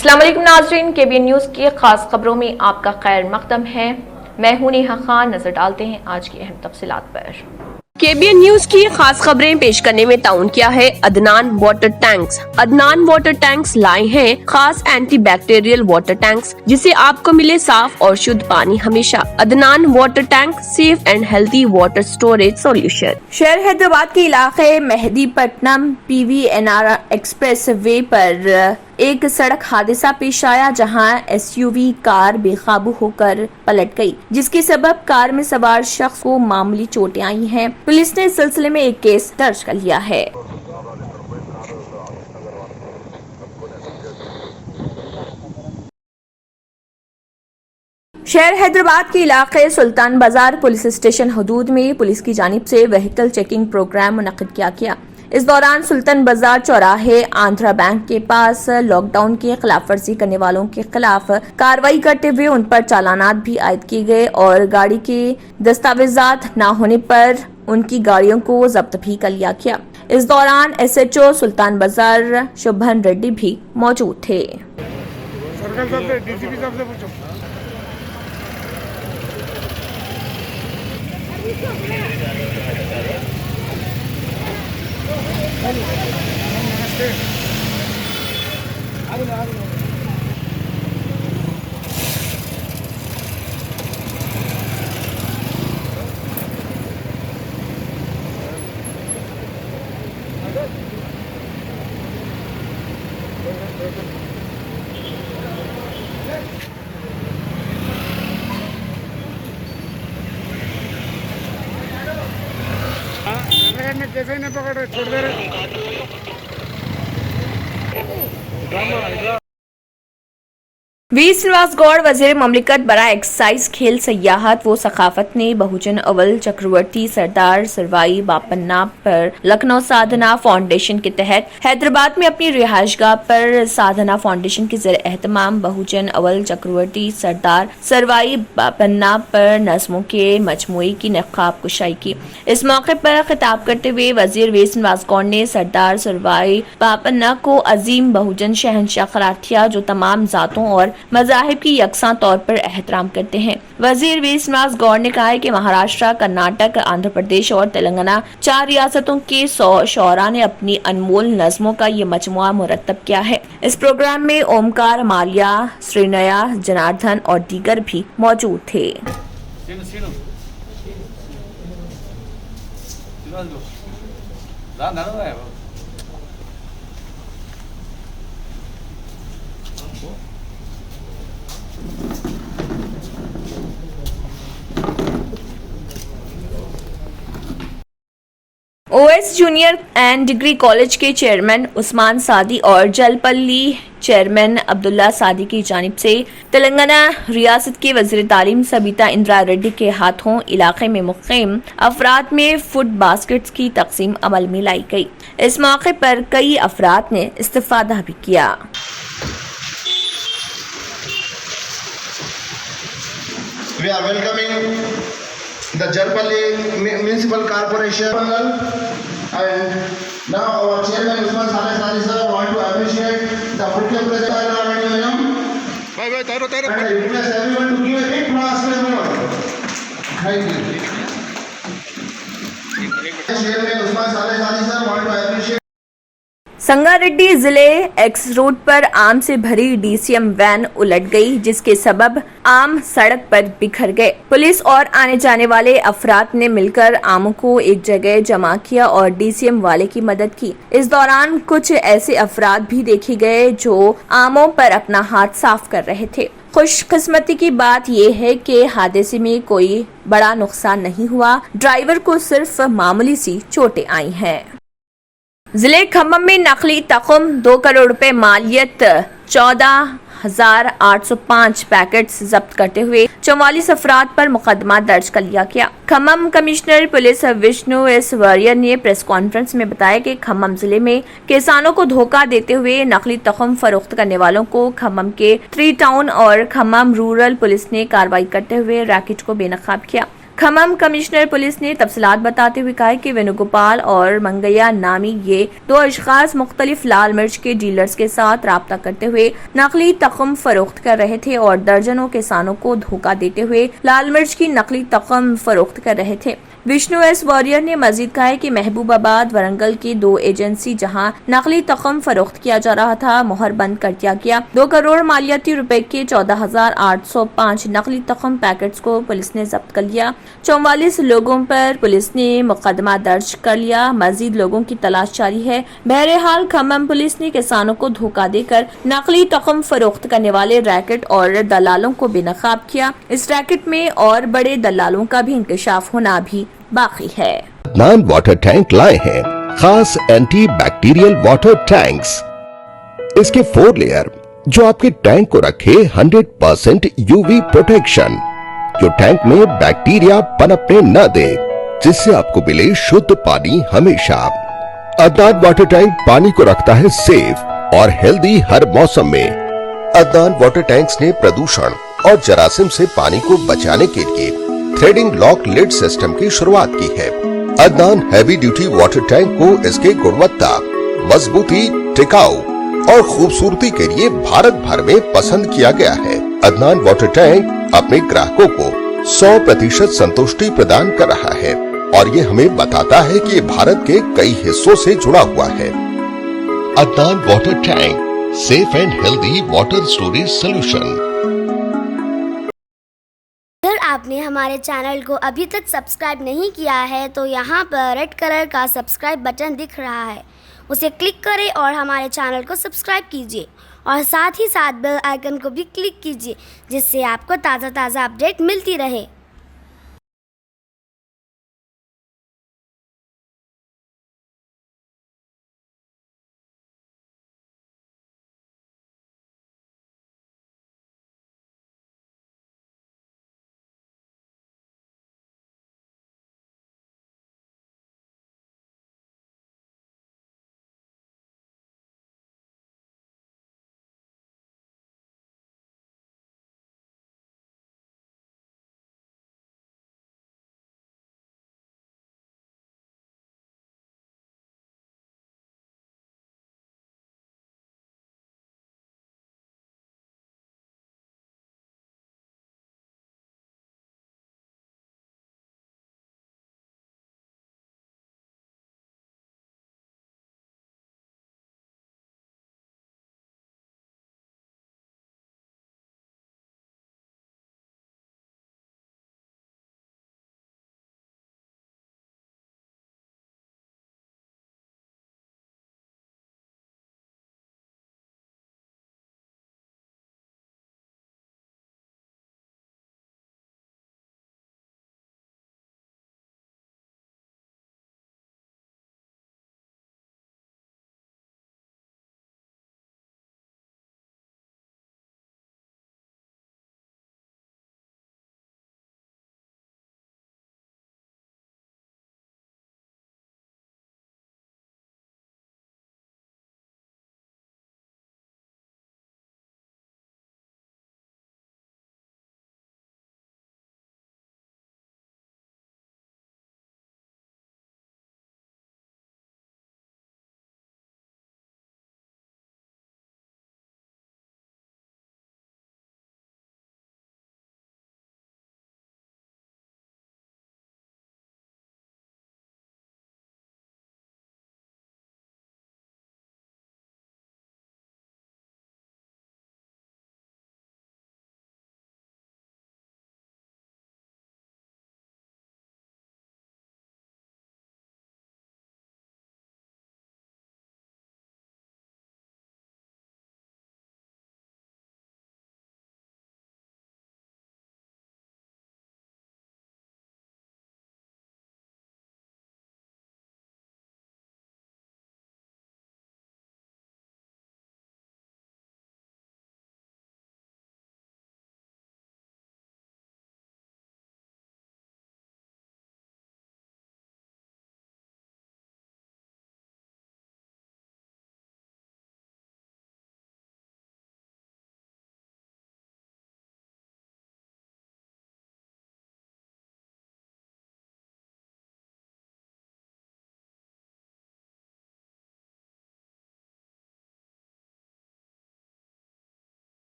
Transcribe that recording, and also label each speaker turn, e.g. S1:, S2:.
S1: अस्सलाम वालेकुम नाज़रीन, केबीएन न्यूज़ की खास खबरों में आपका खैर मकदम है। मैं हूं नेहा खान। नजर डालते हैं आज की अहम तफसीलात पर। केबीएन न्यूज़ की खास खबरें पेश करने में ताउन किया है Adnan water tanks. Adnan water tanks लाए हैं खास एंटी बैक्टीरियल वाटर टैंक्स, जिससे आपको मिले साफ और शुद्ध पानी हमेशा। Adnan water tank, safe and healthy water storage solution. शहर हैदराबाद के इलाके मेहदीपट्टनम PVNR एक्सप्रेस वे पर एक सड़क हादसा पेश आया, जहां SUV कार बेकाबू होकर पलट गई, जिसके सबब कार में सवार शख्स को मामूली चोटें आई हैं। पुलिस ने इस सिलसिले में एक केस दर्ज कर लिया है। शहर हैदराबाद के इलाके सुल्तान बाजार पुलिस स्टेशन हदूद में पुलिस की जानिब से व्हीकल चेकिंग प्रोग्राम मुनक्किद किया गया। इस दौरान सुल्तान बाजार चौराहे आंध्रा बैंक के पास लॉकडाउन की खिलाफ वर्जी करने वालों के खिलाफ कार्रवाई करते हुए उन पर चालानात भी आयद किए गए और गाड़ी के दस्तावेजात न होने पर उनकी गाड़ियों को जब्त भी कर लिया गया। इस दौरान SHO सुल्तान बाजार शुभन रेड्डी भी मौजूद थे।
S2: कैसे नहीं पकड़ छोड़ दे रहे।
S1: वीर श्रीनिवास गौड़ वजीर ममलिकत बरा एक्साइज खेल सयाहत व सकाफत ने बहुजन अव्वल चक्रवर्ती सरदार सरवाई बापन्ना पर लखनऊ साधना फाउंडेशन के तहत हैदराबाद में अपनी रिहायशगाह पर साधना फाउंडेशन के ज़रिए एहतमाम बहुजन अव्वल चक्रवर्ती सरदार सरवाई बापन्ना पर नज़्मों के मजमूई की नकाब कुशाई की। इस मौके पर खिताब करते हुए वजीर वीर श्रीनिवास गौड़ ने सरदार सरवाई बापन्ना को अजीम बहुजन शहंशाह करार दिया, जो तमाम जातों और मज़ाहिब की यकसा तौर पर एहतराम करते हैं। वजीर वीर श्रीनिवास गौड़ ने कहा है कि महाराष्ट्र, कर्नाटक, आंध्र प्रदेश और तेलंगाना 4 रियासतों के 100 शोरा ने अपनी अनमोल नज़मों का ये मजमुआ मुरतब किया है। इस प्रोग्राम में ओमकार, मालिया, श्रीनया, जनार्दन और दीगर भी मौजूद थे। OS junior and degree college के चेयरमैन उस्मान सादी और जलपल्ली चेयरमैन अब्दुल्ला सादी की जानिब से तेलंगाना रियासत के वज़ीर तालीम सबीता इंदिरा रेड्डी के हाथों इलाके में मुक़ीम अफराद में फूड बास्केट्स की तकसीम अमल में लाई गई। इस मौके पर कई अफराद ने इस्तिफादा भी किया।
S3: The Jalpalli Municipal Corporation and now our chairman Usman Saleh sir want to appreciate the Mukhya President and request everyone to give a big applause to everyone. Thank you. Chairman Usman Saleh sir want to appreciate
S1: Sangareddy जिले x road पर आम से भरी DCM van उलट गई, जिसके सबब आम सड़क पर बिखर गए। पुलिस और आने जाने वाले अफराद ने मिलकर आमों को एक जगह जमा किया और DCM वाले की मदद की। इस दौरान कुछ ऐसे अफराद भी देखे गए जो आमों पर अपना हाथ साफ कर रहे थे। खुशकिस्मती की बात यह है कि हादसे में कोई बड़ा नुकसान नहीं हुआ। ड्राइवर को सिर्फ मामूली सी चोटें आई हैं। जिले खम्मम में नकली तखम 2 करोड़ रुपए मालियत 14,805 पैकेट्स जब्त करते हुए 44 अफराद पर मुकदमा दर्ज कर लिया गया। Khammam commissioner police Vishnu S Warrier ने प्रेस कॉन्फ्रेंस में बताया कि खम्मम जिले में किसानों को धोखा देते हुए नकली तखम फरोख्त करने वालों को खम्मम के 3 टाउन और खम्मम रूरल पुलिस ने कार्रवाई करते हुए रैकेट को बेनकाब किया। खम्मम कमिश्नर पुलिस ने तफसीलात बताते हुए कहा कि वेणुगोपाल और मंगैया नामी ये दो अशखास मुख्तलिफ लाल मिर्च के डीलर्स के साथ राब्ता करते हुए नकली तख्म फरोख्त कर रहे थे और दर्जनों किसानों को धोखा देते हुए लाल मिर्च की नकली तख्म फरोख्त कर रहे थे। विष्णु एस वॉरियर ने मजीद कहा कि महबूबाबाद वरंगल की दो एजेंसी जहां नकली तख्म फरोख्त किया जा रहा था मोहर बंद कर दिया गया। 2 करोड़ मालियाती रुपए के 14,805 नकली तख्म पैकेट्स को पुलिस ने जब्त कर लिया। 44 लोगों पर पुलिस ने मुकदमा दर्ज कर लिया। मजीद लोगों की तलाश जारी है। बहरहाल खम्मम पुलिस ने किसानों को धोखा देकर नकली तख्म फरोख्त करने वाले रैकेट और दलालों को बेनकाब किया। इस रैकेट में और बड़े दलालों का भी इंकशाफ होना भी बाकी है।
S4: अदनान वाटर टैंक लाए हैं खास एंटी बैक्टीरियल वाटर टैंक्स। इसके 4 लेयर जो आपके टैंक को रखे 100% यूवी प्रोटेक्शन, जो टैंक में बैक्टीरिया पनपने न दे, जिससे आपको मिले शुद्ध पानी हमेशा। अदनान वाटर टैंक पानी को रखता है सेफ और हेल्दी हर मौसम में। अदनान वाटर टैंक्स ने प्रदूषण और जरासीम से पानी को बचाने के लिए थ्रेडिंग लॉक लिड सिस्टम की शुरुआत की है। Adnan heavy duty water tank को इसके गुणवत्ता, मजबूती, टिकाऊ और खूबसूरती के लिए भारत भर में पसंद किया गया है। अदनान वाटर टैंक अपने ग्राहकों को 100% संतुष्टि प्रदान कर रहा है और ये हमें बताता है कि ये भारत के कई हिस्सों से जुड़ा हुआ है। Adnan water tank, safe and healthy water storage solution.
S5: अगर आपने हमारे चैनल को अभी तक सब्सक्राइब नहीं किया है तो यहाँ पर रेड कलर का सब्सक्राइब बटन दिख रहा है, उसे क्लिक करें और हमारे चैनल को सब्सक्राइब कीजिए और साथ ही साथ बेल आइकन को भी क्लिक कीजिए, जिससे आपको ताज़ा अपडेट मिलती रहे।